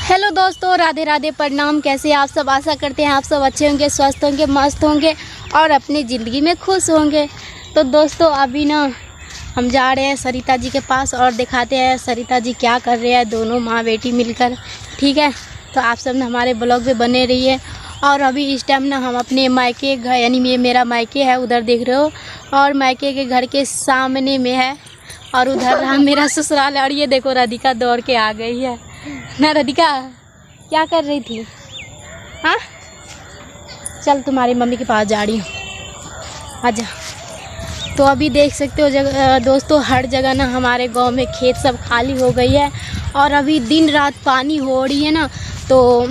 Hello दोस्तों, राधे राधे, प्रणाम। कैसे आप सब? आशा करते हैं आप सब अच्छे होंगे, स्वस्थ होंगे, मस्त होंगे और अपनी ज़िंदगी में खुश होंगे। तो दोस्तों अभी ना हम जा रहे हैं सरिता जी के पास और दिखाते हैं सरिता जी क्या कर रहे हैं, दोनों माँ बेटी मिलकर। ठीक है, तो आप सब ना हमारे ब्लॉग पे बने रहिए। और अभी इस टाइम ना हम अपने मायके घर, यानी ये मेरा मायके है, उधर देख रहे हो, और मायके के घर के सामने में है, और उधर रहा मेरा ससुराल। और ये देखो राधिका दौड़ के आ गई है ना। राधिका क्या कर रही थी? हाँ, चल तुम्हारी मम्मी के पास जा रही हूँ, आजा। तो अभी देख सकते हो दोस्तों, हर जगह ना हमारे गांव में खेत सब खाली हो गई है और अभी दिन रात पानी हो रही है ना, तो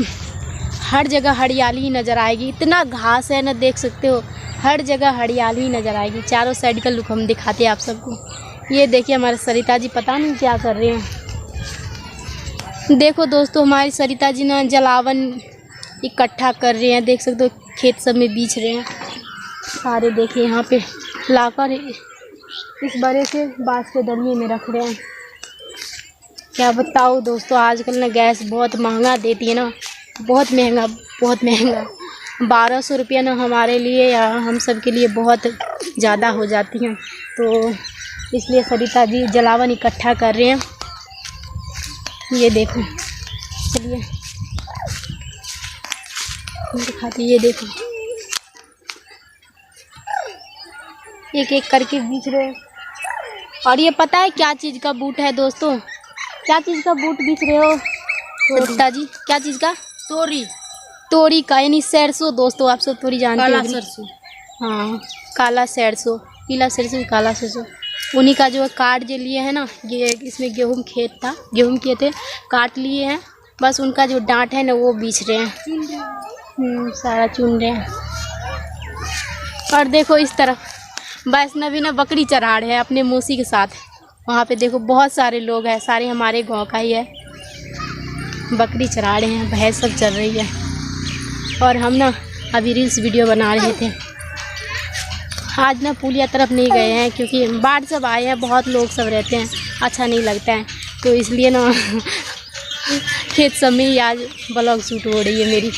हर जगह हरियाली ही नज़र आएगी। इतना घास है ना, देख सकते हो, हर जगह हरियाली ही नज़र आएगी। चारों साइड का लुक हम दिखाते हैं आप सबको। ये देखिए हमारे सरिता जी पता नहीं क्या कर रहे हैं। देखो दोस्तों, हमारी सरिता जी ना जलावन इकट्ठा कर रहे हैं, देख सकते हो, खेत सब में बीछ रहे हैं सारे। देखिए यहाँ पे लाकर इस बड़े से बांस के दलिए में रख रहे हैं। क्या बताओ दोस्तों, आजकल ना गैस बहुत महंगा देती है ना, बहुत महंगा, बहुत महंगा। 1200 रुपया ना हमारे लिए या हम सब के लिए बहुत ज़्यादा हो जाती हैं, तो इसलिए सरिता जी जलावन इकट्ठा कर रहे हैं। ये देखो, चलिए दिखाते, ये देखो एक एक करके बीच रहे हैं। और ये पता है क्या चीज़ का बूट है दोस्तों? क्या चीज़ का बूट बीच रहे हो सरिता जी? क्या चीज़ का? तोरी का, यानी सरसों। दोस्तों आप सब तोरी जानते हो? सरसों, हाँ, काला सरसों, पीला सरसों, काला सरसों। उन्हीं का जो काट जो लिए है ना, ये इसमें गेहूँ खेत था, गेहूँ किए थे, काट लिए हैं, बस उनका जो डांट है ना वो बीछ रहे हैं, सारा चुन रहे हैं। और देखो इस तरफ वैष्णवी ना बकरी चरा रहे हैं अपने मौसी के साथ। वहाँ पे देखो बहुत सारे लोग हैं, सारे हमारे गांव का ही है। बकरी चरा रहे हैं, भैंस सब चल रही है। और हम ना अभी रील्स वीडियो बना रहे थे। आज ना पुलिया तरफ नहीं गए हैं क्योंकि बाढ़ सब आए हैं, बहुत लोग सब रहते हैं, अच्छा नहीं लगता है, तो इसलिए ना खेत सब में ही आज ब्लॉग शूट हो रही है मेरी।